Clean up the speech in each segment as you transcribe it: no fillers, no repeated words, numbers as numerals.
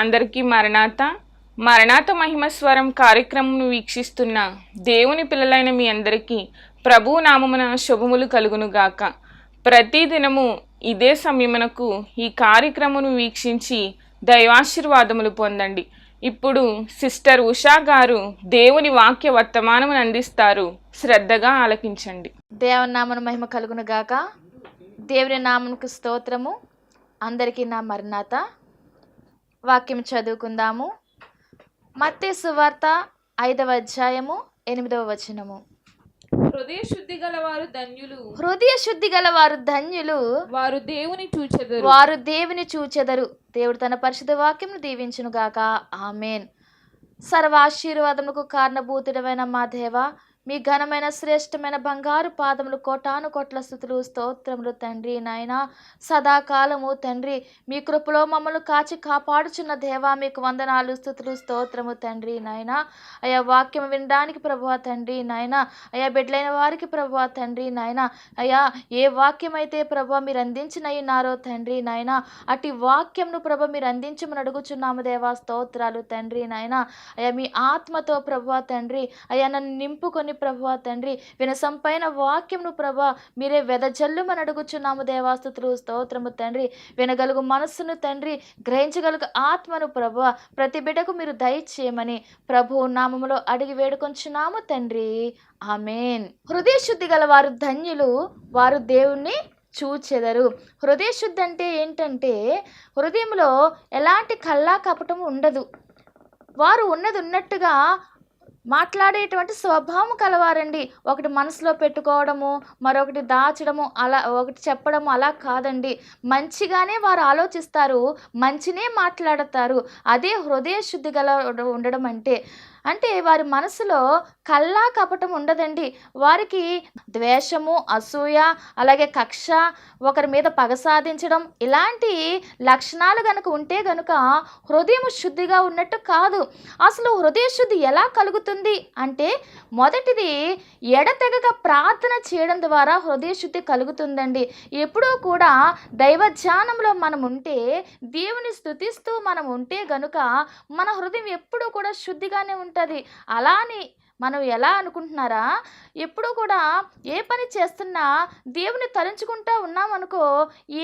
అందరికీ మరణాత మహిమస్వరం కార్యక్రమం వీక్షిస్తున్న దేవుని పిల్లలైన మీ అందరికీ ప్రభువు నామమున శుభములు కలుగునుగాక. ప్రతిదినము ఇదే సమయమునకు ఈ కార్యక్రమను వీక్షించి దైవాశీర్వాదములు పొందండి. ఇప్పుడు సిస్టర్ ఉషా గారు దేవుని వాక్య వర్తమానమును అందిస్తారు. శ్రద్ధగా ఆలకించండి. దేవుని నామమున మహిమ కలుగునుగాక. దేవుని నామమునకు స్తోత్రము. అందరికీ నా మరణాత. వాక్యం చదువుకుందాము. మత్తయి సువార్త 5వ అధ్యాయము 8వ వచనము. హృదయ శుద్ధి గలవారు ధన్యులు, వారు దేవుని చూచెదరు. దేవుడు తన పరిశుద్ధ వాక్యమును దీవించును గాక. ఆమేన్. సర్వాశీర్వాదములకు కారణభూతుడమైన మా దేవా, మీ ఘనమైన శ్రేష్టమైన బంగారు పాదములు కోటాను కోట్ల స్తుతులు స్తోత్రములు తండ్రి. నాయన సదాకాలము తండ్రి మీ కృపలో మమ్మల్ని కాచి కాపాడుచున్న దేవా, మీకు వందనాలు స్తుతులు స్తోత్రము తండ్రి. నాయన అయా వాక్యం వినడానికి ప్రభువా తండ్రి, నాయన అయా బిడ్డలైన వారికి ప్రభువా తండ్రి, నాయన అయా ఏ వాక్యం అయితే ప్రభువా మీరు అందించినయ్యున్నారో తండ్రి, నాయన అటు వాక్యంను ప్రభు మీరు అందించమని అడుగుచున్నాము దేవా. స్తోత్రాలు తండ్రి. నాయన అయా మీ ఆత్మతో ప్రభువా తండ్రి అయా నన్ను నింపుకొని ప్రభువా తండ్రి వినసంపైన వాక్యంను ప్రభా మీరే వెదజల్లుమని అడుగుచున్నాము దేవా. స్తుతులు స్తోత్రము తండ్రి. వినగలుగు మనస్సును తండ్రి, గ్రహించగలుగు ఆత్మను ప్రభా ప్రతి బిడ్డకు మీరు దయచేయమని ప్రభు నామములో అడిగి వేడుకొంచున్నాము తండ్రి. ఆమేన్. హృదయ శుద్ధి గల వారు ధన్యులు, వారు దేవుణ్ణి చూచెదరు. హృదయ శుద్ధి అంటే ఏంటంటే హృదయంలో ఎలాంటి కల్లా కపటం ఉండదు. వారు ఉన్నది ఉన్నట్టుగా మాట్లాడేటువంటి స్వభావం కలవారండి. ఒకటి మనసులో పెట్టుకోవడము, మరొకటి దాచడము, అలా ఒకటి చెప్పడము అలా కాదండి. మంచిగానే వారు ఆలోచిస్తారు, మంచినే మాట్లాడతారు. అదే హృదయ శుద్ధి గల ఉండడం అంటే వారి మనసులో కల్లా కపటం ఉండదండి. వారికి ద్వేషము, అసూయ, అలాగే కక్ష, ఒకరి మీద పగ సాధించడం ఇలాంటి లక్షణాలు గనుక ఉంటే గనుక హృదయం శుద్ధిగా ఉన్నట్టు కాదు. అసలు హృదయ శుద్ధి ఎలా కలుగుతుంది అంటే మొదటిది ఎడతెగక ప్రార్థన చేయడం ద్వారా హృదయ శుద్ధి కలుగుతుందండి. ఎప్పుడూ కూడా దైవ ధ్యానంలో మనం ఉంటే, దేవుని స్తుతిస్తూ మనం ఉంటే గనుక మన హృదయం ఎప్పుడూ కూడా శుద్ధిగానే ఉంటుంది. అలాని మనం ఎలా అనుకుంటున్నారా, ఎప్పుడు కూడా ఏ పని చేస్తున్నా దేవుని తలంచుకుంటూ ఉన్నామనుకో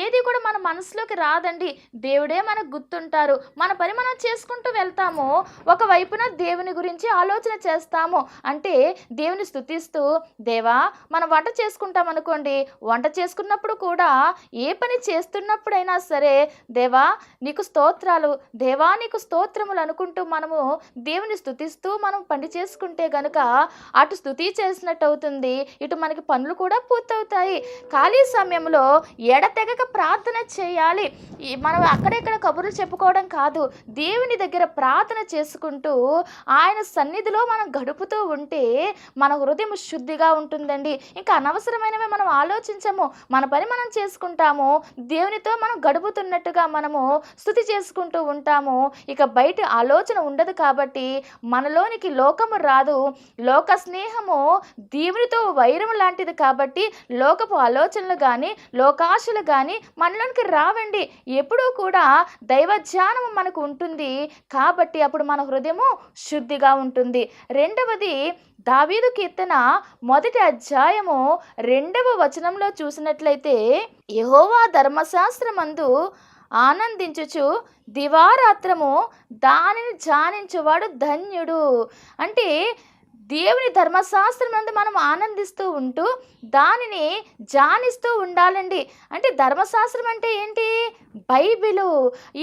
ఏది కూడా మన మనసులోకి రాదండి. దేవుడే మనకు గుర్తుంటారు. మన పని మనం చేసుకుంటూ వెళ్తాము. ఒకవైపున దేవుని గురించి ఆలోచన చేస్తాము. అంటే దేవుని స్తుతిస్తూ దేవా మనం వంట చేసుకుంటాం అనుకోండి, వంట చేసుకున్నప్పుడు కూడా ఏ పని చేస్తున్నప్పుడైనా సరే దేవా నీకు స్తోత్రాలు, దేవా నీకు స్తోత్రములు అనుకుంటూ మనము దేవుని స్తుతిస్తూ మనం పని చేసుకుంటే కనుక అటు స్తుతి చేసినట్టు అవుతుంది, ఇటు మనకి పనులు కూడా పూర్తవుతాయి. ఖాళీ సమయంలో ఎడతెగక ప్రార్థన చేయాలి. మనం అక్కడెక్కడ కబుర్లు చెప్పుకోవడం కాదు, దేవుని దగ్గర ప్రార్థన చేసుకుంటూ ఆయన సన్నిధిలో మనం గడుపుతూ ఉంటే మన హృదయం శుద్ధిగా ఉంటుందండి. ఇంకా అనవసరమైనవి మనం ఆలోచించము, మన పని మనం చేసుకుంటాము, దేవునితో మనం గడుపుతున్నట్టుగా మనము స్తుతి చేసుకుంటూ ఉంటాము. ఇక బయట ఆలోచన ఉండదు కాబట్టి మనలోనికి లోకము రాదు. లోక స్నేహము దేవునితో వైరం లాంటిది కాబట్టి లోకపు ఆలోచనలు కానీ లోకాశలు కానీ మనలోనికి రావండి. ఎప్పుడూ కూడా దైవ ధ్యానము మనకు ఉంటుంది కాబట్టి అప్పుడు మన హృదయము శుద్ధిగా ఉంటుంది. రెండవది దావీదు కీర్తన 1వ అధ్యాయము 2వ వచనంలో చూసినట్లయితే యెహోవా ధర్మశాస్త్రమందు ఆనందించుచు దివారాత్రము దానిని ధ్యానించువాడు ధన్యుడు. అంటే దేవుని ధర్మశాస్త్రం నందు మనం ఆనందిస్తూ ఉంటూ దానిని ధ్యానిస్తూ ఉండాలండి. అంటే ధర్మశాస్త్రం అంటే ఏంటి? బైబిలు.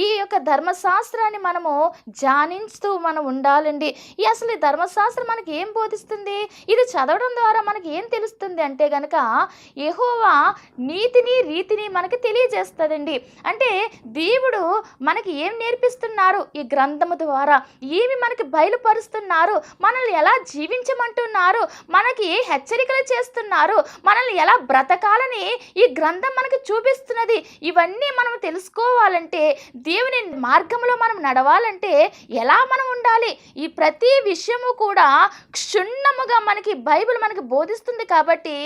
ఈ యొక్క ధర్మశాస్త్రాన్ని మనము ధ్యానిస్తూ మనం ఉండాలండి. అసలు ఈ ధర్మశాస్త్రం మనకి ఏం బోధిస్తుంది? ఇది చదవడం ద్వారా మనకి ఏం తెలుస్తుంది అంటే గనక యెహోవా నీతిని రీతిని మనకి తెలియజేస్తుందండి. అంటే దేవుడు మనకి ఏం నేర్పిస్తున్నారు ఈ గ్రంథము ద్వారా, ఏమి మనకి బయలుపరుస్తున్నారు, మనల్ని ఎలా జీవించాలి చూపించమంటున్నారు, మనకి హెచ్చరికలు చేస్తున్నారు, మనల్ని ఎలా బ్రతకాలని ఈ గ్రంథం మనకి చూపిస్తున్నది. ఇవన్నీ మనం తెలుసుకోవాలంటే, దేవుని మార్గంలో మనం నడవాలంటే ఎలా మనం ఉండాలి, ఈ ప్రతి విషయము కూడా క్షుణ్ణముగా మనకి బైబిల్ మనకి బోధిస్తుంది. కాబట్టి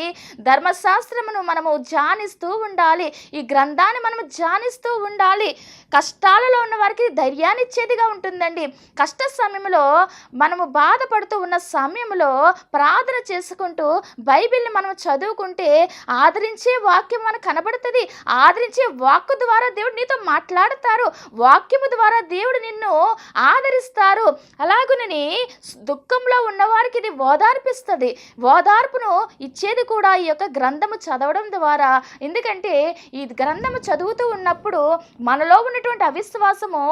ధర్మశాస్త్రమును మనము ధ్యానిస్తూ ఉండాలి, ఈ గ్రంథాన్ని మనము ధ్యానిస్తూ ఉండాలి. కష్టాలలో ఉన్న వారికి ధైర్యాన్ని ఇచ్చేదిగా ఉంటుందండి. కష్ట సమయంలో మనము బాధపడుతూ ఉన్న సమయంలో ప్రార్థన చేసుకుంటూ బైబిల్ని మనం చదువుకుంటే ఆదరించే వాక్యం మనకు కనబడుతుంది. ఆదరించే వాక్కు ద్వారా దేవుడు నీతో మాట్లాడతారు, వాక్యము ద్వారా దేవుడు నిన్ను ఆదరిస్తారు. అలాగునని దుఃఖంలో ఉన్నవారికి ఇది ఓదార్పిస్తుంది. ఓదార్పును ఇచ్చేది కూడా ఈ యొక్క గ్రంథము చదవడం ద్వారా. ఎందుకంటే ఈ గ్రంథము చదువుతూ ఉన్నప్పుడు మనలో ఉన్నటువంటి అవిశ్వాసము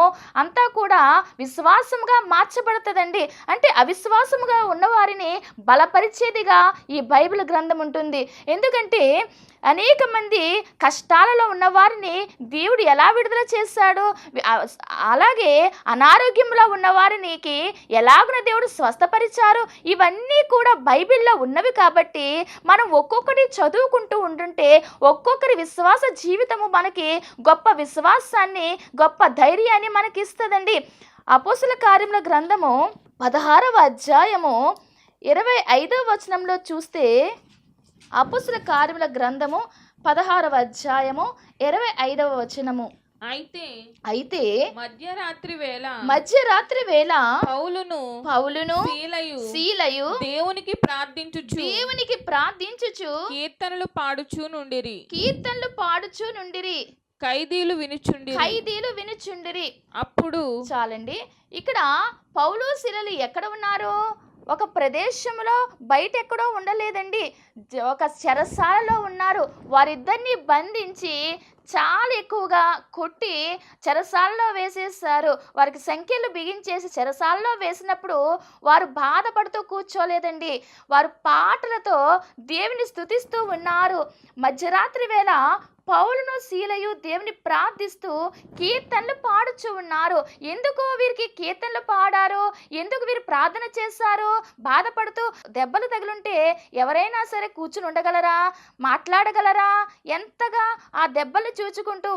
అంతా కూడా విశ్వాసముగా మార్చబడుతుందండి. అంటే అవిశ్వాసముగా ఉన్నవారిని బలపరిచేదిగా ఈ బైబిల్ గ్రంథం ఉంటుంది. ఎందుకంటే అనేక మంది కష్టాలలో ఉన్నవారిని దేవుడు ఎలా విడుదల చేశాడు, అలాగే అనారోగ్యంలో ఉన్నవారికి ఎలాగున దేవుడు స్వస్థపరిచారు, ఇవన్నీ కూడా బైబిల్లో ఉన్నవి. కాబట్టి మనం ఒక్కొక్కటి చదువుకుంటూ ఉంటుంటే ఒక్కొక్కరి విశ్వాస జీవితము మనకి గొప్ప విశ్వాసాన్ని, గొప్ప ధైర్యాన్ని మనకి ఇస్తుందండి. అపోస్తల కార్యముల గ్రంథము 16వ అధ్యాయము 25వ వచనంలో చూస్తే, అపోస్తల కార్యముల గ్రంథము 16వ అధ్యాయము 25వ వచనము, అయితే మధ్యరాత్రి వేళ పౌలును శీలయు దేవునికి ప్రార్థించుచు కీర్తనలు పాడుచు నుండిరి. ఖైదీలు వినుచుండిరి. అప్పుడు చాలండి. ఇక్కడ పౌలు శీలలు ఎక్కడ ఉన్నారు? ఒక ప్రదేశంలో, బయట ఎక్కడో ఉండలేదండి, ఒక చెరసాలలో ఉన్నారు. వారిద్దరిని బంధించి చాలా ఎక్కువగా కొట్టి చెరసాలలో వేసేస్తారు. వారికి సంఖ్యలు బిగించేసి చెరసాలలో వేసినప్పుడు వారు బాధపడుతూ కూర్చోలేదండి, వారు పాటలతో దేవుని స్తుతిస్తూ ఉన్నారు. మధ్యరాత్రి వేళ పౌలును శీలయు దేవుని ప్రార్థిస్తూ కీర్తనలు పాడుచు ఉన్నారు. ఎందుకు వీరికి కీర్తనలు పాడారు? ఎందుకు వీరు ప్రార్థన చేశారు? బాధపడుతూ దెబ్బలు తగిలుంటే ఎవరైనా సరే కూర్చుని ఉండగలరా? మాట్లాడగలరా? ఎంతగా ఆ దెబ్బలు చూచుకుంటూ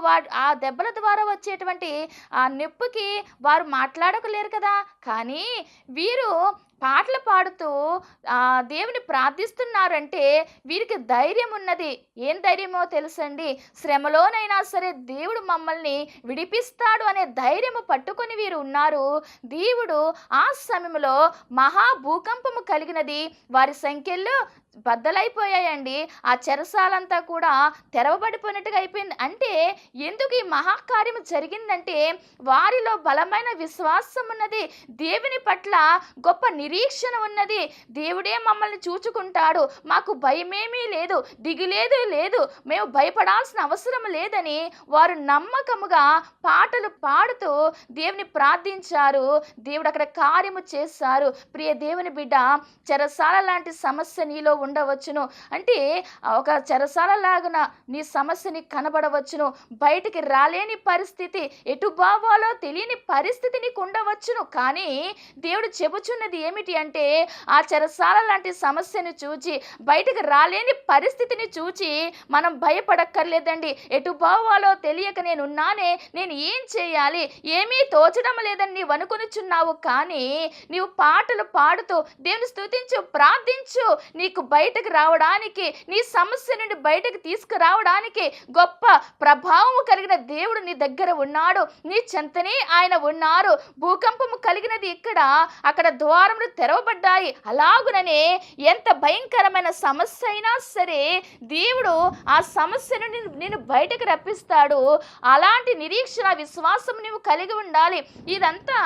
ఆ దెబ్బల ద్వారా వచ్చేటువంటి ఆ నొప్పికి వారు మాట్లాడకలేరు కదా. కానీ వీరు పాటలు పాడుతూ దేవుని ప్రార్థిస్తున్నారంటే వీరికి ధైర్యం ఉన్నది. ఏం ధైర్యమో తెలుసండి? శ్రమలోనైనా సరే దేవుడు మమ్మల్ని విడిపిస్తాడు అనే ధైర్యము పట్టుకొని వీరు ఉన్నారు. దేవుడు ఆ సమయంలో మహాభూకంపము కలిగినది, వారి సంఖ్యల్లో బద్దలైపోయాయండి. ఆ చెరసాలంతా కూడా తెరవబడిపోయినట్టుగా అయిపోయింది. అంటే ఎందుకు ఈ మహాకార్యము జరిగిందంటే వారిలో బలమైన విశ్వాసం ఉన్నది, దేవుని పట్ల గొప్ప నిరీక్షణ ఉన్నది. దేవుడే మమ్మల్ని చూచుకుంటాడు, మాకు భయమేమీ లేదు, దిగులేదు లేదు, మేము భయపడాల్సిన అవసరం లేదని వారు నమ్మకముగా పాటలు పాడుతూ దేవుని ప్రార్థించారు. దేవుడు అక్కడ కార్యము చేశారు. ప్రియ దేవుని బిడ్డ, చెరసాల లాంటి సమస్య నీలో ఉండవచ్చును. అంటే ఒక చెరసాల లాగున నీ సమస్య నీకు కనబడవచ్చును. బయటికి రాలేని పరిస్థితి, ఎటు బావాలో తెలియని పరిస్థితి నీకు ఉండవచ్చును. కానీ దేవుడు చెబుచున్నది ఏమిటి అంటే, ఆ చెరసాల లాంటి సమస్యను చూచి, బయటికి రాలేని పరిస్థితిని చూచి మనం భయపడక్కర్లేదండి. ఎటు బావాలో తెలియక నేనున్నానే, నేను ఏం చేయాలి, ఏమీ తోచడం లేదని నీవు అనుకొనిచున్నావు. కానీ నీవు పాటలు పాడుతూ దేవుని స్తుతించు, ప్రార్థించు. నీకు బయటకు రావడానికి, నీ సమస్య నుండి బయటకు తీసుకురావడానికి గొప్ప ప్రభావం కలిగిన దేవుడు నీ దగ్గర ఉన్నాడు, నీ చెంతనే ఆయన ఉన్నారు. భూకంపము కలిగినది ఇక్కడ, అక్కడ ద్వారములు తెరవబడ్డాయి. అలాగుననే ఎంత భయంకరమైన సమస్య అయినా సరే దేవుడు ఆ సమస్య నుండి నేను బయటకు రప్పిస్తాడు. అలాంటి నిరీక్షణ, విశ్వాసం నీవు కలిగి ఉండాలి. ఇదంతా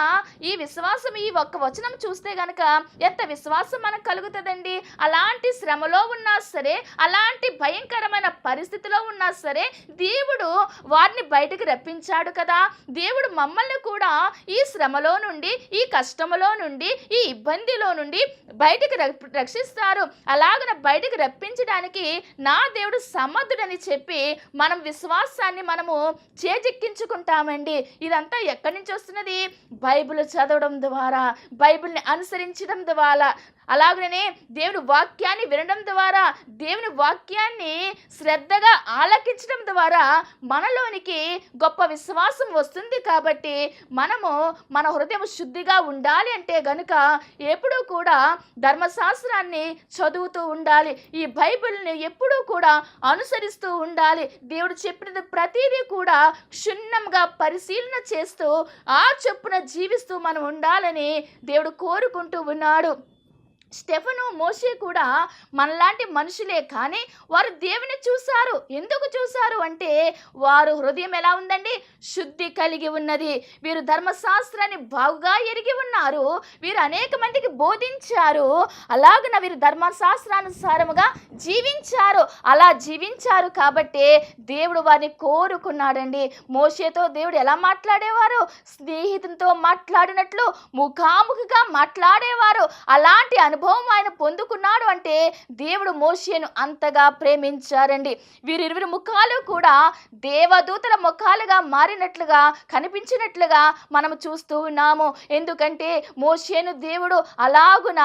ఈ విశ్వాసం, ఈ ఒక్క వచనం చూస్తే గనక ఎంత విశ్వాసం మనకు కలుగుతుందండి. అలాంటి శ్రమలో ఉన్నా సరే, అలాంటి భయంకరమైన పరిస్థితిలో ఉన్నా సరే దేవుడు వారిని బయటకు రప్పించాడు కదా. దేవుడు మమ్మల్ని కూడా ఈ శ్రమలో నుండి, ఈ కష్టములో నుండి, ఈ బందీలో నుండి బయటికి రక్షిస్తారు. అలాగన బయటికి రప్పించడానికి నా దేవుడు సమర్థుడని చెప్పి మనం విశ్వాసాన్ని మనము చేజెక్కించుకుంటామండి. ఇదంతా ఎక్కడి నుంచి వస్తున్నది? బైబిల్ చదవడం ద్వారా, బైబిల్ని అనుసరించడం ద్వారా, అలాగనే దేవుని వాక్యాన్ని వినడం ద్వారా, దేవుని వాక్యాన్ని శ్రద్ధగా ఆలకించడం ద్వారా మనలోనికి గొప్ప విశ్వాసం వస్తుంది. కాబట్టి మనము మన హృదయం శుద్ధిగా ఉండాలి అంటే గనుక ఎప్పుడూ కూడా ధర్మశాస్త్రాన్ని చదువుతూ ఉండాలి. ఈ బైబిల్ని ఎప్పుడూ కూడా అనుసరిస్తూ ఉండాలి. దేవుడు చెప్పినది ప్రతిదీ కూడా క్షుణ్ణంగా పరిశీలన చేస్తూ ఆ చొప్పున జీవిస్తూ మనం ఉండాలని దేవుడు కోరుకుంటూ ఉన్నాడు. స్టెఫను, మోషే కూడా మనలాంటి మనుషులే, కానీ వారు దేవుని చూశారు. ఎందుకు చూశారు అంటే వారు హృదయం ఎలా ఉందండి? శుద్ధి కలిగి ఉన్నది. వీరు ధర్మశాస్త్రాన్ని బాగుగా ఎరిగి ఉన్నారు. వీరు అనేక మందికి బోధించారు. అలాగన వీరు ధర్మశాస్త్రానుసారముగా జీవించారు. అలా జీవించారు కాబట్టి దేవుడు వారిని కోరుకున్నాడండి. మోషేతో దేవుడు ఎలా మాట్లాడేవారు? స్నేహితునితో మాట్లాడినట్లు ముఖాముఖిగా మాట్లాడేవారు. అలాంటి అనుభవం ఆయన పొందుకున్నాడు అంటే దేవుడు మోషేను అంతగా ప్రేమించారండి. వీరిరువురి ముఖాలు కూడా దేవదూతల ముఖాలుగా మారినట్లుగా, కనిపించినట్లుగా మనం చూస్తూ ఉన్నాము. ఎందుకంటే మోషేను దేవుడు అలాగున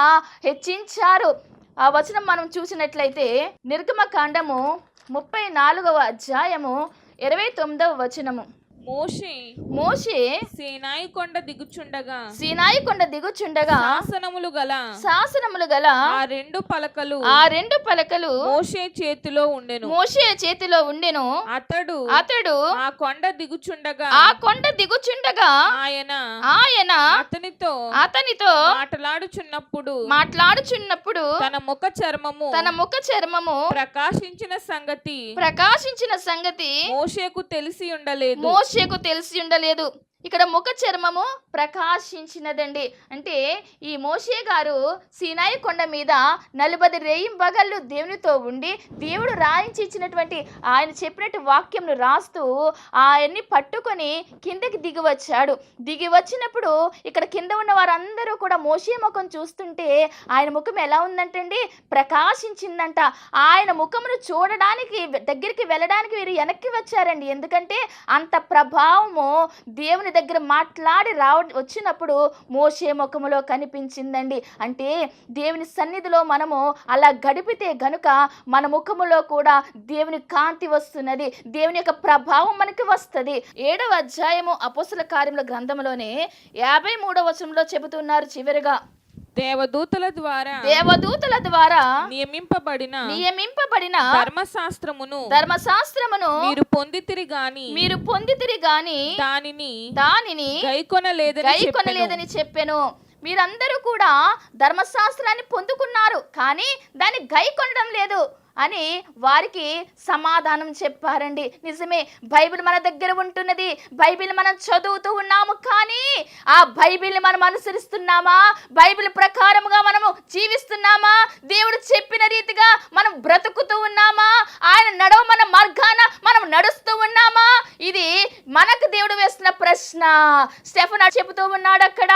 హెచ్చించారు. ఆ వచనం మనం చూసినట్లయితే నిర్గమకాండము 34వ అధ్యాయము 29వ వచనము. మోషే సీనాయి కొండ దిగుచుండగా శాసనములు గల ఆ రెండు పలకలు మోషే చేతిలో ఉండెను. అతడు ఆ కొండ దిగుచుండగా ఆయన అతనితో మాట్లాడుచున్నప్పుడు తన ముఖ చర్మము ప్రకాశించిన సంగతి మోషేకు తెలిసి ఉండలేదు. ఇక్కడ ముఖ చర్మము ప్రకాశించినదండి. అంటే ఈ మోషే గారు సీనాయి కొండ మీద 40 రేయింబగళ్ళు దేవునితో ఉండి దేవుడు రాయించి ఇచ్చినటువంటి ఆయన చెప్పినట్టు వాక్యంను రాస్తూ ఆయన్ని పట్టుకొని కిందకి దిగి వచ్చాడు. దిగి వచ్చినప్పుడు ఇక్కడ కింద ఉన్న వారందరూ కూడా మోషే ముఖం చూస్తుంటే ఆయన ముఖం ఎలా ఉందంటండి? ప్రకాశించిందంట. ఆయన ముఖమును చూడడానికి, దగ్గరికి వెళ్ళడానికి వీరు వెనక్కి వచ్చారండి. ఎందుకంటే అంత ప్రభావము దేవుని దగ్గర మాట్లాడి వచ్చినప్పుడు మోషే ముఖములో కనిపించిందండి. అంటే దేవుని సన్నిధిలో మనము అలా గడిపితే గనుక మన ముఖములో కూడా దేవుని కాంతి వస్తున్నది, దేవుని యొక్క ప్రభావం మనకి వస్తుంది. 7వ అధ్యాయము అపోస్తల కార్యముల గ్రంథంలోనే 53వ వచనంలో చెబుతున్నారు చివరిగా, దేవదూతల ద్వారా నియమింపబడిన ధర్మశాస్త్రమును మీరు పొందితిరి గాని దానిని గైకొనలేదని చెప్పెను. మీరందరూ కూడా ధర్మశాస్త్రాన్ని పొందుకున్నారు, కానీ దాన్ని గైకొనడం లేదు అని వారికి సమాధానం చెప్పారండి. నిజమే, బైబిల్ మన దగ్గర ఉంటున్నది, బైబిల్ మనం చదువుతూ ఉన్నాము, కానీ ఆ బైబిల్ని మనం అనుసరిస్తున్నామా? బైబిల్ ప్రకారముగా మనము జీవిస్తున్నామా? దేవుడు చెప్పిన రీతిగా మనం బ్రతుకుతూ ఉన్నామా? ఆయన నడవమన్న మార్గాన మనం నడుస్తూ ఉన్నామా? ఇది మనకు దేవుడు వేస్తున్న ప్రశ్న. స్టెఫెను చెబుతూ ఉన్నాడు, అక్కడ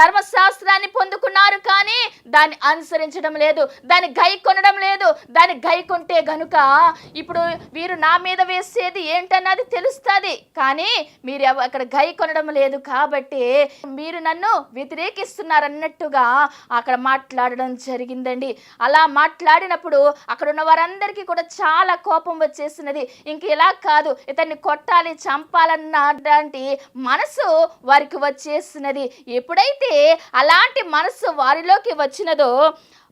ధర్మశాస్త్రాన్ని పొందుకున్నారు కానీ దాన్ని అనుసరించడం లేదు, దాన్ని గైకొనడం లేదు. దాన్ని గైకొంటే గనుక ఇప్పుడు వీరు నా మీద వేసేది ఏంటన్నది తెలుస్తుంది, కానీ మీరు అక్కడ గైకొనడం లేదు కాబట్టి మీరు నన్ను వ్యతిరేకిస్తున్నారన్నట్టుగా అక్కడ మాట్లాడడం జరిగిందండి. అలా మాట్లాడినప్పుడు అక్కడ ఉన్న వారందరికీ కూడా చాలా కోపం వచ్చేసినది. ఇంక ఇలా కాదు, ఇతన్ని కొట్టాలి, చంపాలన్నటువంటి మనసు వారికి వచ్చేసినది. ఎప్పుడైతే అలాంటి మనసు వారిలోకి వచ్చినదో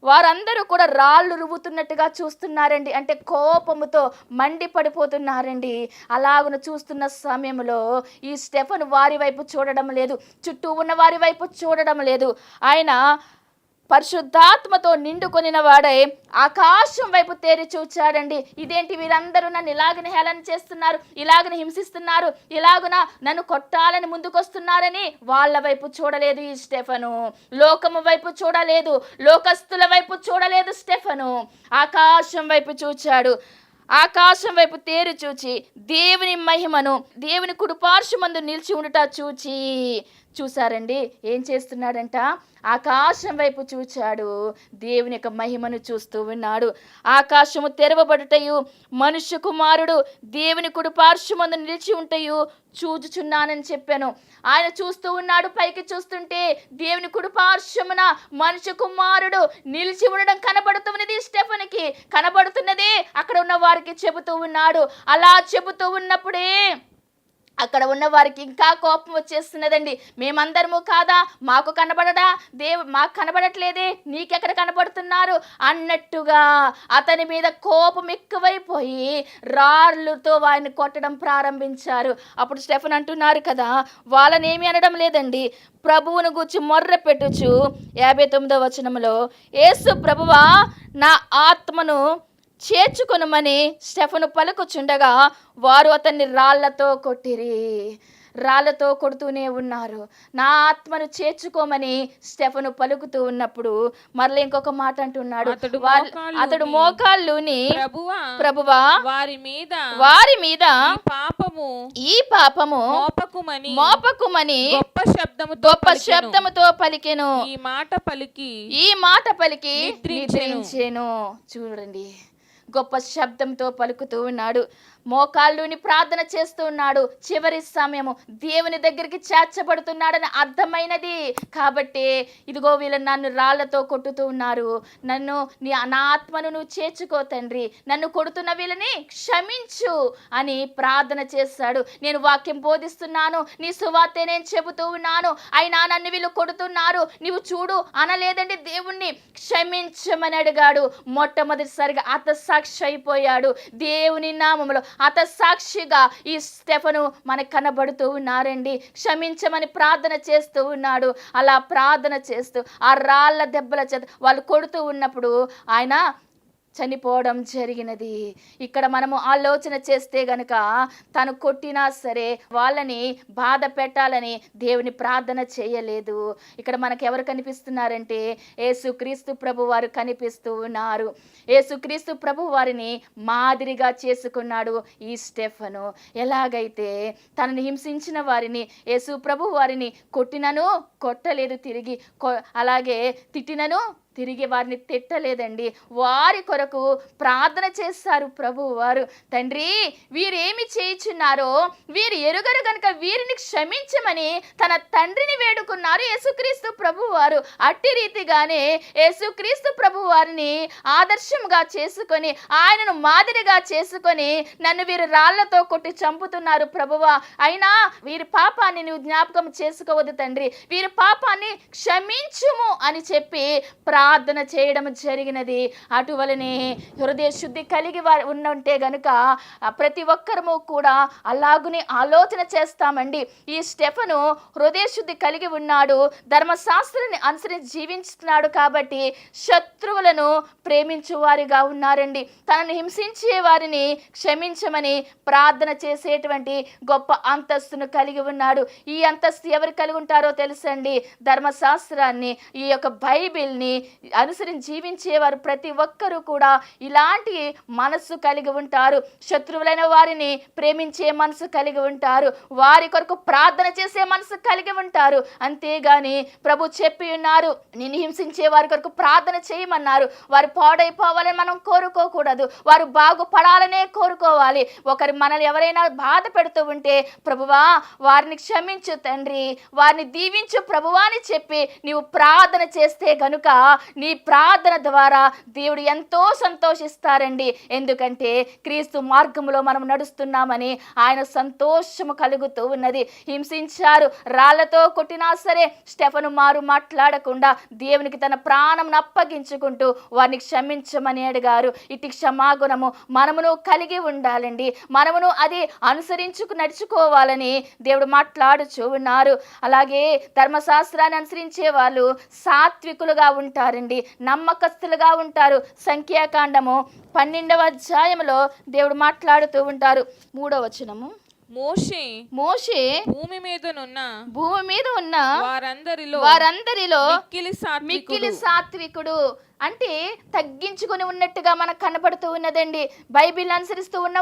వారందరూ కూడా రాళ్ళు రువ్వుతున్నట్టుగా చూస్తున్నారండి. అంటే కోపముతో మండిపడిపోతున్నారండి. అలాగున చూస్తున్న సమయంలో ఈ స్టెఫెను వారి వైపు చూడడం లేదు, చుట్టూ ఉన్న వారి వైపు చూడడం లేదు. ఆయన పరిశుద్ధాత్మతో నిండుకొనిన వాడై ఆకాశం వైపు తేరి చూచాడండి. ఇదేంటి, వీరందరూ నన్ను ఇలాగని హేళన చేస్తున్నారు, ఇలాగని హింసిస్తున్నారు, ఇలాగున నన్ను కొట్టాలని ముందుకొస్తున్నారని వాళ్ళ వైపు చూడలేదు ఈ స్టెఫెను. లోకము వైపు చూడలేదు, లోకస్తుల వైపు చూడలేదు స్టెఫెను. ఆకాశం వైపు చూచాడు. ఆకాశం వైపు తేరి చూచి దేవుని మహిమను, దేవుని కుడిపార్శ్వమందు నిలిచి ఉండుట చూసారండి, ఏం చేస్తున్నాడంట? ఆకాశం వైపు చూచాడు, దేవుని యొక్క మహిమను చూస్తూ ఉన్నాడు. ఆకాశము తెరవబడుటయు మనుష్య కుమారుడు దేవుని కుడి పార్శ్వమందు నిలిచి ఉంటయు చూచుచున్నానని చెప్పాను. ఆయన చూస్తూ ఉన్నాడు, పైకి చూస్తుంటే దేవుని కుడి పార్శ్వమున మనుష్య కుమారుడు నిలిచి ఉండడం కనబడుతున్నది. స్టెఫెనుకి కనబడుతున్నది, అక్కడ ఉన్న వారికి చెబుతూ ఉన్నాడు. అలా చెబుతూ ఉన్నప్పుడే అక్కడ ఉన్న వారికి ఇంకా కోపం వచ్చేస్తున్నదండి. మేమందరము కాదా, మాకు కనబడడా, మాకు కనబడట్లేదే, నీకెక్కడ కనబడుతున్నారు అన్నట్టుగా అతని మీద కోపం ఎక్కువైపోయి రాళ్ళతో వారిని కొట్టడం ప్రారంభించారు. అప్పుడు స్టెఫెన్ అంటున్నారు కదా, వాళ్ళనేమి అనడం లేదండి, ప్రభువును గూర్చి మొర్ర పెట్టుచు 59వ వచనంలో, యేసు ప్రభువా నా ఆత్మను చేర్చుకొనుమని స్టెఫెను పలుకుచుండగా వారు అతన్ని రాళ్లతో కొట్టిరి. రాళ్లతో కొడుతూనే ఉన్నారు. నా ఆత్మను చేర్చుకోమని స్టెఫెను పలుకుతూ ఉన్నప్పుడు మరలా ఇంకొక మాట అంటున్నాడు, అతడు మోకాళ్ళుని ప్రభువా వారి మీద ఈ పాపము మోపకుమని గొప్ప శబ్దముతో పలికెను. ఈ మాట పలికి నిద్రించెను. చూడండి, గొప్ప శబ్దంతో పలుకుతూ ఉన్నాడు, మోకాళ్ళుని ప్రార్థన చేస్తూ ఉన్నాడు. చివరి సమయము దేవుని దగ్గరికి చేర్చబడుతున్నాడని అర్థమైనది కాబట్టి, ఇదిగో వీళ్ళు నన్ను రాళ్లతో కొట్టుతూ ఉన్నారు, నా ఆత్మను నువ్వు చేర్చుకో తండ్రి, నన్ను కొడుతున్న వీళ్ళని క్షమించు అని ప్రార్థన చేశాడు. నేను వాక్యం బోధిస్తున్నాను, నీ సువార్తే నేను చెబుతూ ఉన్నాను, అయినా నన్ను వీళ్ళు కొడుతున్నారు, నీవు చూడు అనలేదండి. దేవుణ్ణి క్షమించమని అడిగాడు. మొట్టమొదటిసారిగా హతసాక్షి అయిపోయాడు. దేవుని నామములో హతసాక్షిగా ఈ స్టెఫెను మనకు కనబడుతూ ఉన్నారండి. క్షమించమని ప్రార్థన చేస్తూ ఉన్నాడు. అలా ప్రార్థన చేస్తూ ఆ రాళ్ళ దెబ్బల చేత వాళ్ళు కొడుతూ ఉన్నప్పుడు ఆయన చనిపోవడం జరిగినది. ఇక్కడ మనము ఆలోచన చేస్తే గనుక తను కొట్టినా సరే వాళ్ళని బాధ పెట్టాలని దేవుని ప్రార్థన చేయలేదు. ఇక్కడ మనకు ఎవరు కనిపిస్తున్నారంటే యేసుక్రీస్తు ప్రభు వారు కనిపిస్తూ ఉన్నారు. యేసుక్రీస్తు ప్రభు వారిని మాదిరిగా చేసుకున్నాడు ఈ స్టెఫెను. ఎలాగైతే తనని హింసించిన వారిని యేసు ప్రభు వారిని కొట్టినను కొట్టలేదు, తిరిగి అలాగే తిట్టినను తిరిగి వారిని తిట్టలేదండి. వారి కొరకు ప్రార్థన చేస్తారు ప్రభు వారు. తండ్రి, వీరేమి చేయుచున్నారో వీరు ఎరుగరు గనుక వీరిని క్షమించమని తన తండ్రిని వేడుకున్నారు యేసుక్రీస్తు ప్రభు వారు. అట్టి రీతిగానే యేసుక్రీస్తు ప్రభు వారిని ఆదర్శంగా చేసుకొని, ఆయనను మాదిరిగా చేసుకొని, నన్ను వీరు రాళ్లతో కొట్టి చంపుతున్నారు ప్రభువా, అయినా వీరి పాపాన్ని నువ్వు జ్ఞాపకం చేసుకోవద్దు తండ్రి, వీరి పాపాన్ని క్షమించుము అని చెప్పి ప్రార్థన చేయడం జరిగినది. అటువలనే హృదయ శుద్ధి కలిగి ఉంటే గనుక ప్రతి ఒక్కరము కూడా అలాగునే ఆలోచన చేస్తామండి. ఈ స్టెఫెను హృదయ శుద్ధి కలిగి ఉన్నాడు, ధర్మశాస్త్రాన్ని అనుసరించి జీవిస్తున్నాడు కాబట్టి శత్రువులను ప్రేమించు వారిగా ఉన్నారండి. తనను హింసించే వారిని క్షమించమని ప్రార్థన చేసేటువంటి గొప్ప అంతస్తును కలిగి ఉన్నాడు. ఈ అంతస్తు ఎవరు కలిగి ఉంటారో తెలుసండి, ధర్మశాస్త్రాన్ని, ఈ యొక్క బైబిల్ని అనుసరించి జీవించేవారు ప్రతి ఒక్కరూ కూడా ఇలాంటి మనస్సు కలిగి ఉంటారు. శత్రువులైన వారిని ప్రేమించే మనసు కలిగి ఉంటారు, వారి కొరకు ప్రార్థన చేసే మనసు కలిగి ఉంటారు. అంతేగాని ప్రభు చెప్పి ఉన్నారు, నిన్ను హింసించే వారి కొరకు ప్రార్థన చేయమన్నారు. వారు పాడైపోవాలని మనం కోరుకోకూడదు, వారు బాగుపడాలనే కోరుకోవాలి. ఒకరు మనల్ని ఎవరైనా బాధ పెడుతూ ఉంటే, ప్రభువా వారిని క్షమించు తండ్రి, వారిని దీవించు ప్రభువా అని చెప్పి నీవు ప్రార్థన చేస్తే గనుక నీ ప్రార్థన ద్వారా దేవుడు ఎంతో సంతోషిస్తారండి. ఎందుకంటే క్రీస్తు మార్గంలో మనం నడుస్తున్నామని ఆయన సంతోషము కలుగుతూ ఉన్నది. హింసించారు, రాళ్లతో కొట్టినా సరే స్టెఫెను మారు మాట్లాడకుండా దేవునికి తన ప్రాణం అప్పగించుకుంటూ వారిని క్షమించమని అడిగారు. ఇటు క్షమాగుణము మనమును కలిగి ఉండాలండి, మనమును అది అనుసరించుకు నడుచుకోవాలని దేవుడు మాట్లాడుచూ ఉన్నారు. అలాగే ధర్మశాస్త్రాన్ని అనుసరించే వాళ్ళు సాత్వికులుగా ఉంటారండి, నమ్మకస్తులుగా ఉంటారు. సంఖ్యాకాండము 12వ అధ్యాయంలో దేవుడు మాట్లాడుతూ ఉంటారు. 3వ వచనము, మోషే భూమి మీద ఉన్న వారందరిలో మిక్కిలి సాత్వికుడు. అంటే తగ్గించుకొని ఉన్నట్టుగా మనకు కనపడుతూ ఉన్నదండి. బైబిల్ అనుసరిస్తూ ఉన్న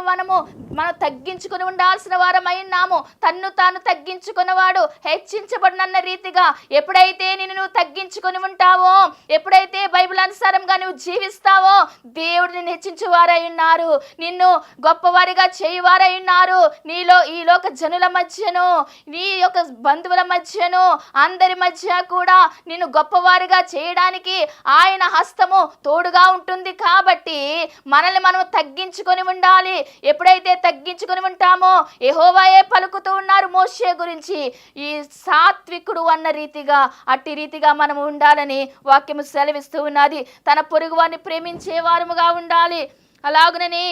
మనం తగ్గించుకొని ఉండాల్సిన వారమై ఉన్నాము. తన్ను తాను తగ్గించుకున్నవాడు హెచ్చించబడినన్న రీతిగా ఎప్పుడైతే నువ్వు తగ్గించుకొని ఉంటావో, ఎప్పుడైతే బైబిల్ అనుసారంగా నువ్వు జీవిస్తావో, దేవుడు నిన్ను హెచ్చించువారై ఉన్నారు, నిన్ను గొప్పవారిగా చేయువారై ఉన్నారు. నీలో ఈ లోక జనుల మధ్యను, నీ యొక్క బంధువుల మధ్యను, అందరి మధ్య కూడా నిన్ను గొప్పవారిగా చేయడానికి ఆయన హస్తము తోడుగా ఉంటుంది. కాబట్టి మనల్ని మనం తగ్గించుకొని ఉండాలి. ఎప్పుడైతే తగ్గించుకొని ఉంటామో, యెహోవాయే పలుకుతూ ఉన్నారు మోషే గురించి, ఈ సాత్వికుడు అన్న రీతిగా, అట్టి రీతిగా మనం ఉండాలని వాక్యము సెలవిస్తూ ఉన్నది. తన పొరుగు వారిని ప్రేమించే వారముగా ఉండాలి. అలాగునని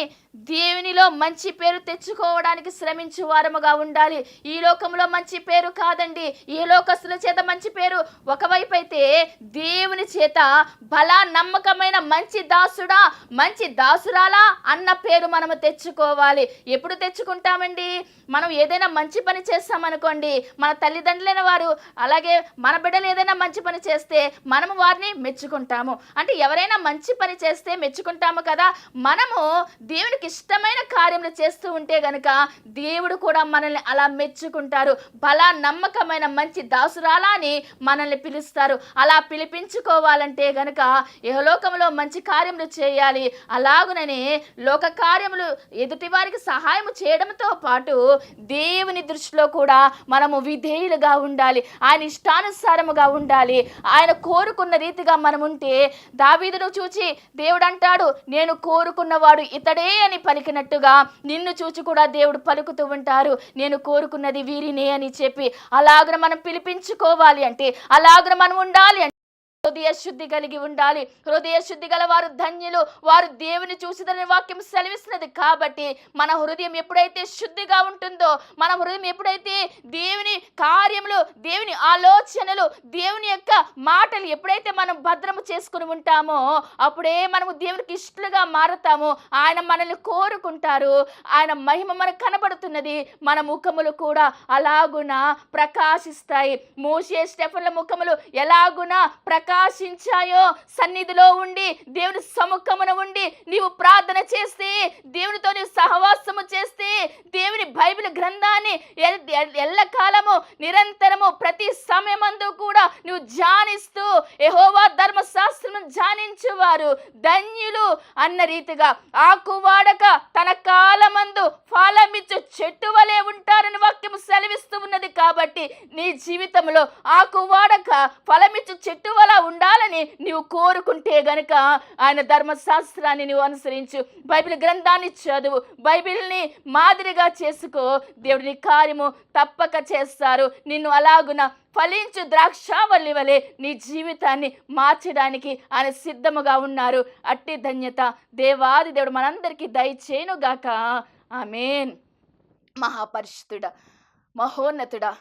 దేవునిలో మంచి పేరు తెచ్చుకోవడానికి శ్రమించు వారముగా ఉండాలి. ఈ లోకంలో మంచి పేరు కాదండి, ఈ లోకస్తుల చేత మంచి పేరు ఒకవైపు అయితే, దేవుని చేత బలా నమ్మకమైన మంచి దాసుడా, మంచి దాసురాలా అన్న పేరు మనము తెచ్చుకోవాలి. ఎప్పుడు తెచ్చుకుంటామండి? మనం ఏదైనా మంచి పని చేస్తామనుకోండి, మన తల్లిదండ్రులైన వారు అలాగే మన బిడ్డలు ఏదైనా మంచి పని చేస్తే మనము వారిని మెచ్చుకుంటాము. అంటే ఎవరైనా మంచి పని చేస్తే మెచ్చుకుంటాము కదా. మనము దేవునికి ఇష్టమైన కార్యములు చేస్తూ ఉంటే గనుక దేవుడు కూడా మనల్ని అలా మెచ్చుకుంటారు. బలా నమ్మకమైన మంచి దాసురాలా అని మనల్ని పిలుస్తారు. అలా పిలిపించుకోవాలంటే గనుక యెహోలోకంలో మంచి కార్యములు చేయాలి. అలాగుననే లోక కార్యములు ఎదుటి వారికి సహాయం చేయడంతో పాటు దేవుని దృష్టిలో కూడా మనము విధేయులుగా ఉండాలి, ఆయన ఇష్టానుసారముగా ఉండాలి. ఆయన కోరుకున్న రీతిగా మనం ఉంటే, దావీదును చూచి దేవుడు అంటాడు, నేను కోరుకున్నవాడు ఇతడే అని పలికినట్టుగా నిన్ను చూచి కూడా దేవుడు పలుకుతూ ఉంటారు, నేను కోరుకున్నది వీరినే అని చెప్పి. అలాగన మనం పిలిపించుకోవాలి అంటే, అలాగన మనం ఉండాలి అంటే హృదయ శుద్ధి కలిగి ఉండాలి. హృదయ శుద్ధి గల వారు ధన్యులు, వారు దేవుని చూసిదని వాక్యం సెలవిస్తున్నది. కాబట్టి మన హృదయం ఎప్పుడైతే శుద్ధిగా ఉంటుందో, మన హృదయం ఎప్పుడైతే దేవుని కార్యములు, దేవుని ఆలోచనలు, దేవుని యొక్క మాటలు ఎప్పుడైతే మనం భద్రము చేసుకుని ఉంటామో, అప్పుడే మనము దేవునికి ఇష్టలుగా మారుతాము. ఆయన మనల్ని కోరుకుంటారు, ఆయన మహిమ మనకు కనబడుతున్నది. మన ముఖములు కూడా అలాగున ప్రకాశిస్తాయి. మోషే స్టెఫన్ల ముఖములు ఎలాగున ప్రకాశించాయో, సన్నిధిలో ఉండి దేవుని సముఖమున ఉండి నీవు ప్రార్థన చేస్తే, దేవునితో నీవు సహవాసము చేస్తే, దేవుని బైబిల్ గ్రంథాన్ని ఎల్లకాలము నిరంతరము ప్రతి సమయమందు కూడా నువ్వు ధ్యానిస్తూ యెహోవా ధర్మశాస్త్రమును ధ్యానించువారు ధన్యులు అన్న రీతిగా, ఆకు వాడక తన కాలమందు ఫలమిచ్చు చెట్టు వలె ఉంటారని వాక్యము సెలవిస్తూ ఉన్నది. కాబట్టి నీ జీవితంలో ఆకు వాడక ఫలమిచ్చు చెట్టు వల ఉండాలని నీవు కోరుకుంటే గనుక ఆయన ధర్మశాస్త్రాన్ని నువ్వు అనుసరించు, బైబిల్ గ్రంథాన్ని చదువు, బైబిల్ని మాదిరిగా చేసుకో. దేవుడిని కార్యము తప్పక చేస్తారు. నిన్ను అలాగున ఫలించు ద్రాక్షావల్లి వలె నీ జీవితాన్ని మార్చడానికి ఆయన సిద్ధముగా ఉన్నారు. అట్టి ధన్యత దేవాది దేవుడు మనందరికీ దయచేయునుగాక. ఆమేన్. మహాపరిశుద్ధుడా, మహోన్నతుడా,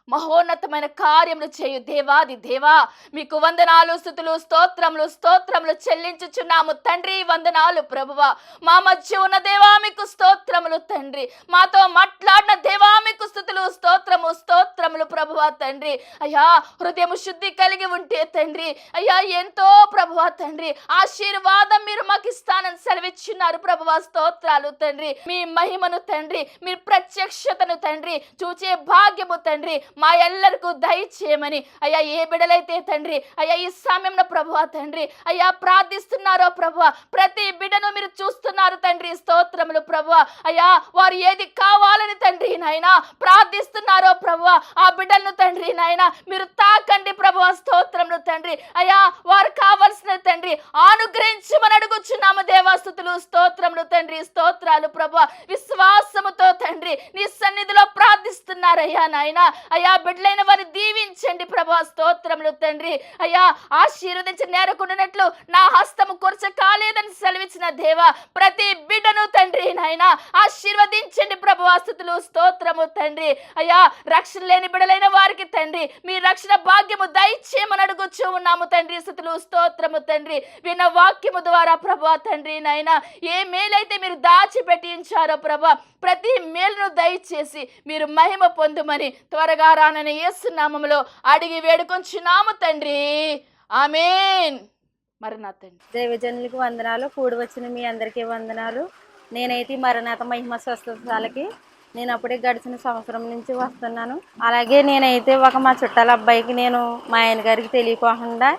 మహోన్నతమైన కార్యములు చేయు దేవాది దేవా, మీకు వందనాలు, స్తుతులు, స్తోత్రములు చెల్లించుచున్నాము తండ్రి. వందనాలు ప్రభువా. మా మధ్య ఉన్న దేవా మీకు స్తోత్రములు తండ్రి. మాతో మాట్లాడిన దేవా మీకు స్తుతులు, స్తోత్రములు ప్రభువా తండ్రి. అయ్యా, హృదయం శుద్ధి కలిగి ఉంటే తండ్రి, అయ్యా ఎంతో ప్రభువా తండ్రి ఆశీర్వాదం మీరు మాకు ఇస్తానని సెలవిచ్చున్నారు ప్రభువా. స్తోత్రాలు తండ్రి. మీ మహిమను తండ్రి, మీ ప్రత్యక్షతను తండ్రి చూచే భాగ్యము తండ్రి మా ఎల్లరికూ దయచేయమని అయ్యా, ఏ బిడ్డలైతే తండ్రి అయ్యా ఈ సమయంలో ప్రభువా తండ్రి అయ్యా ప్రార్థిస్తున్నారో ప్రభువా, ప్రతి బిడ్డను మీరు చూస్తున్నారు తండ్రి. స్తోత్రములు ప్రభువా. అయ్యా, వారు ఏది కావాలని తండ్రి నాయనా ప్రార్థిస్తున్నారో ప్రభువా, ఆ బిడ్డలను తండ్రి నాయనా మీరు తాకండి ప్రభువా. స్తోత్రములు తండ్రి. అయ్యా, వారు కావాల్సిన తండ్రి అనుగ్రహించమని అడుగుచున్నాము దేవా. స్తుతులు, స్తోత్రములు తండ్రి. స్తోత్రాలు ప్రభువా. విశ్వాసముతో తండ్రి నీ సన్నిధిలో ప్రార్థిస్తున్నారయ్యా నాయనా. అయ్యా, బిడ్డలైన వారిని దీవించండి ప్రభా. స్తోత్రములు తండ్రి. అయ్యా, ఆశీర్వదించి నేరకుండానట్లు నా హస్తము కొరచ కాలేదని సెలవిచ్చిన దేవా, ప్రతి బిడ్డను తండ్రి నాయనా ఆశీర్వదించండి ప్రభువా. స్తుతులు, స్తోత్రము తండ్రి. అయ్యా, రక్షణ లేని బిడ్డలైన వారికి తండ్రి మీ రక్షణ భాగ్యము దయచేయమని అడుగుచూ ఉన్నాము తండ్రి. స్తుతులు, స్తోత్రము తండ్రి. విన్న వాక్యము ద్వారా ప్రభువా తండ్రి నాయనా ఏ మేలైతే మీరు దాచిపెట్టి ఉంచారో ప్రభా, ప్రతి మేలును దయచేసి మీరు మహిమ పొందుమని త్వరగా రానని యేసు నామములో అడిగి వేడుకొంచున్నాము తండ్రి. ఆమేన్. మరణాత. దైవజనులకు వందనాలు, కూడి వచ్చిన మీ అందరికీ వందనాలు. నేనైతే ఈ మరణాత మహిమ స్వస్థతలకి నేను అప్పుడే గడిచిన సంవత్సరం నుంచి వస్తున్నాను. అలాగే నేనైతే మా చుట్టాల అబ్బాయికి నేను మా ఆయన గారికి తెలియకోకుండా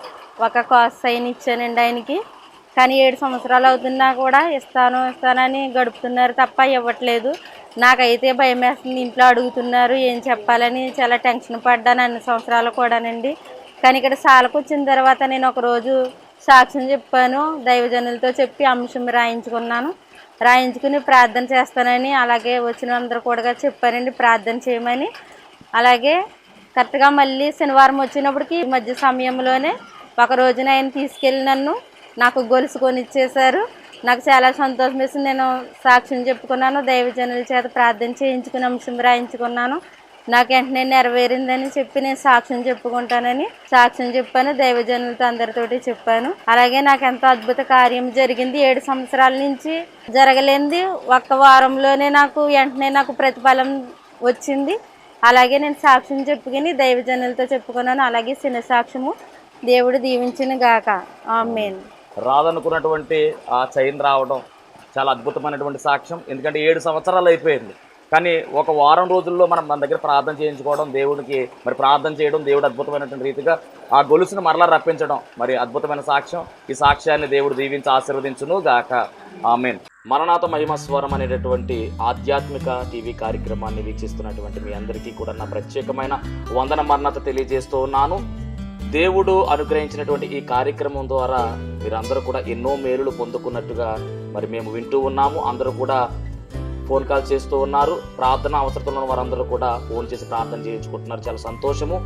ఒక కాస్ సైన్ ఇచ్చానండి ఆయనకి. కానీ 7 సంవత్సరాలు అవుతున్నా కూడా ఇస్తానని గడుపుతున్నారు తప్ప ఇవ్వట్లేదు. నాకైతే భయం వేస్తుంది. ఇంట్లో అడుగుతున్నారు ఏం చెప్పాలని, చాలా టెన్షన్ పడ్డాను అన్ని సంవత్సరాలు కూడానండి. కానీ ఇక్కడ సాలకు వచ్చిన తర్వాత నేను ఒకరోజు సాక్ష్యం చెప్పాను, దైవజనులతో చెప్పి అంశం రాయించుకుని ప్రార్థన చేస్తానని, అలాగే వచ్చిన అందరూ కూడా చెప్పానండి ప్రార్థన చేయమని. అలాగే కరెక్ట్గా మళ్ళీ శనివారం వచ్చినప్పటికి మధ్య సమయంలోనే ఒక రోజున ఆయన తీసుకెళ్ళి నాకు గొలుసు కొనిచ్చేశారు. నాకు చాలా సంతోషం వేసి నేను సాక్ష్యం చెప్పుకున్నాను, దైవజనుల చేత ప్రార్థన చేయించుకుని అంశం రాయించుకున్నాను. నాకు వెంటనే నెరవేరిందని చెప్పి నేను సాక్ష్యం చెప్పుకుంటానని సాక్ష్యం చెప్పాను, దైవజనులతో అందరితోటి చెప్పాను. అలాగే నాకు ఎంతో అద్భుత కార్యం జరిగింది. 7 సంవత్సరాల నుంచి జరగలేనిది ఒక్క వారంలోనే వెంటనే నాకు ప్రతిఫలం వచ్చింది. అలాగే నేను సాక్ష్యం చెప్పుకుని దైవజనులతో చెప్పుకున్నాను. అలాగే చిన్న సాక్ష్యము దేవుడు దీవించిన గాక. ఆమేన్. రాదనుకున్నటువంటి ఆ చైన్ రావడం చాలా అద్భుతమైనటువంటి సాక్ష్యం. ఎందుకంటే 7 సంవత్సరాలు అయిపోయింది, కానీ ఒక వారం రోజుల్లో మన దగ్గర ప్రార్థన చేయించుకోవడం, దేవుడికి మరి ప్రార్థన చేయడం, దేవుడు అద్భుతమైనటువంటి రీతిగా ఆ గొలుసును మరలా రప్పించడం మరి అద్భుతమైన సాక్ష్యం. ఈ సాక్ష్యాన్ని దేవుడు దీవించి ఆశీర్వదించును గాక. ఆమేన్. మరణాత మహిమ స్వరం అనేటటువంటి ఆధ్యాత్మిక టీవీ కార్యక్రమాన్ని వీక్షిస్తున్నటువంటి మీ అందరికీ కూడా నా ప్రత్యేకమైన వందన మరణాత తెలియజేస్తూ ఉన్నాను. దేవుడు అనుగ్రహించినటువంటి ఈ కార్యక్రమం ద్వారా మీరందరూ కూడా ఎన్నో మేలులు పొందుకున్నట్టుగా మరి మేము వింటూ ఉన్నాము. అందరూ కూడా ఫోన్ కాల్ చేస్తూ ఉన్నారు. ప్రార్థన అవసరతలో ఉన్న వారందరూ కూడా ఫోన్ చేసి ప్రార్థన చేయించుకుంటున్నారు. చాలా సంతోషము.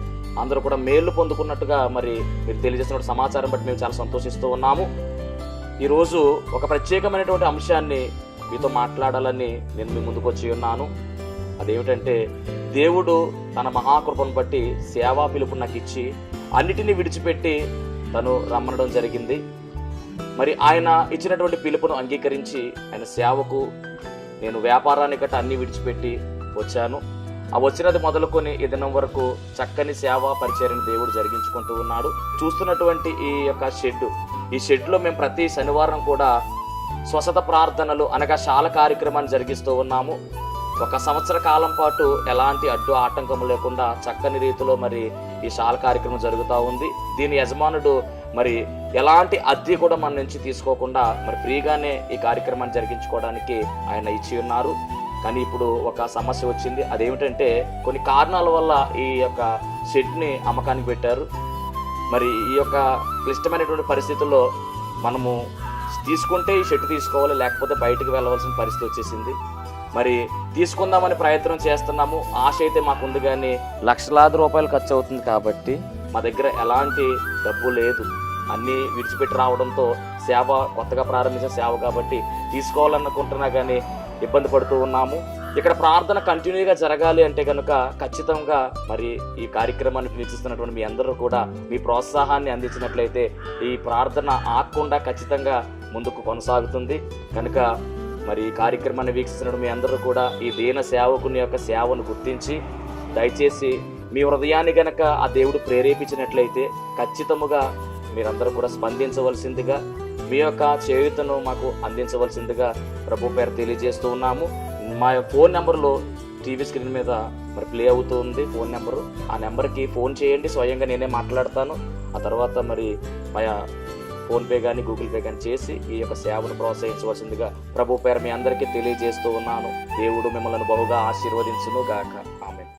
అందరూ కూడా మేలు పొందుకున్నట్టుగా మరి మీరు తెలియజేస్తున్న సమాచారం బట్టి మేము చాలా సంతోషిస్తూ ఉన్నాము. ఈరోజు ఒక ప్రత్యేకమైనటువంటి అంశాన్ని మీతో మాట్లాడాలని నేను మీ ముందుకు వచ్చి ఉన్నాను. అదేమిటంటే, దేవుడు తన మహాకృపను బట్టి సేవా పిలుపు నాకు ఇచ్చి అన్నిటినీ విడిచిపెట్టి తను రమ్మనడం జరిగింది. మరి ఆయన ఇచ్చినటువంటి పిలుపును అంగీకరించి ఆయన సేవకు నేను వ్యాపారాన్ని గట్ట అన్ని విడిచిపెట్టి వచ్చాను. ఆ వచ్చినది మొదలుకొని ఈ దినం వరకు చక్కని సేవా పరిచర్యను దేవుడు జరిగించుకుంటూ ఉన్నాడు. చూస్తున్నటువంటి ఈ యొక్క ఈ షెడ్లో మేము ప్రతి శనివారం కూడా స్వస్థత ప్రార్థనలు అనగా శాల కార్యక్రమాన్ని జరిగిస్తూ ఉన్నాము. 1 సంవత్సర కాలం పాటు ఎలాంటి అడ్డు ఆటంకం లేకుండా చక్కని రీతిలో మరి ఈ శాల కార్యక్రమం జరుగుతూ ఉంది. దీని యజమానుడు మరి ఎలాంటి అద్దె కూడా మన నుంచి తీసుకోకుండా మరి ఫ్రీగానే ఈ కార్యక్రమాన్ని జరిగించుకోవడానికి ఆయన ఇచ్చి ఉన్నారు. కానీ ఇప్పుడు ఒక సమస్య వచ్చింది. అదేమిటంటే, కొన్ని కారణాల వల్ల ఈ యొక్క షెడ్ని అమ్మకానికి పెట్టారు. మరి ఈ యొక్క క్లిష్టమైనటువంటి పరిస్థితుల్లో మనము తీసుకుంటే ఈ షెడ్ తీసుకోవాలి, లేకపోతే బయటకు వెళ్ళవలసిన పరిస్థితి వచ్చేసింది. మరి తీసుకుందామని ప్రయత్నం చేస్తున్నాము. ఆశ అయితే మాకుంది, కానీ లక్షలాది రూపాయలు ఖర్చు అవుతుంది. కాబట్టి మా దగ్గర ఎలాంటి డబ్బు లేదు. అన్నీ విడిచిపెట్టి రావడంతో సేవ కొత్తగా ప్రారంభించిన సేవ కాబట్టి తీసుకోవాలనుకుంటున్నా కానీ ఇబ్బంది పడుతూ ఉన్నాము. ఇక్కడ ప్రార్థన కంటిన్యూగా జరగాలి అంటే కనుక ఖచ్చితంగా మరి ఈ కార్యక్రమాన్ని వీక్షిస్తున్నటువంటి మీ అందరూ కూడా మీ ప్రోత్సాహాన్ని అందించినట్లయితే ఈ ప్రార్థన ఆగకుండా ఖచ్చితంగా ముందుకు కొనసాగుతుంది. కనుక మరి ఈ కార్యక్రమాన్ని వీక్షిస్తున్న మీ అందరూ కూడా ఈ దీన సేవకుని యొక్క సేవను గుర్తించి దయచేసి మీ హృదయాన్ని గనక ఆ దేవుడు ప్రేరేపించినట్లయితే ఖచ్చితముగా మీరందరూ కూడా స్పందించవలసిందిగా, మీ యొక్క చేయూతను మాకు అందించవలసిందిగా ప్రభు పేరు తెలియజేస్తూ ఉన్నాము. మా ఫోన్ నెంబర్లో టీవీ స్క్రీన్ మీద మరి ప్లే అవుతుంది ఫోన్ నెంబరు. ఆ నెంబర్కి ఫోన్ చేయండి, స్వయంగా నేనే మాట్లాడతాను. ఆ తర్వాత మరి మా ఫోన్పే కానీ గూగుల్ పే కానీ చేసి ఈ యొక్క సేవను ప్రోత్సహించవలసిందిగా ప్రభు పేరు మీ అందరికీ తెలియజేస్తూ ఉన్నాను. దేవుడు మిమ్మల్ని బహుగా ఆశీర్వదించును గాక. ఆమేన్.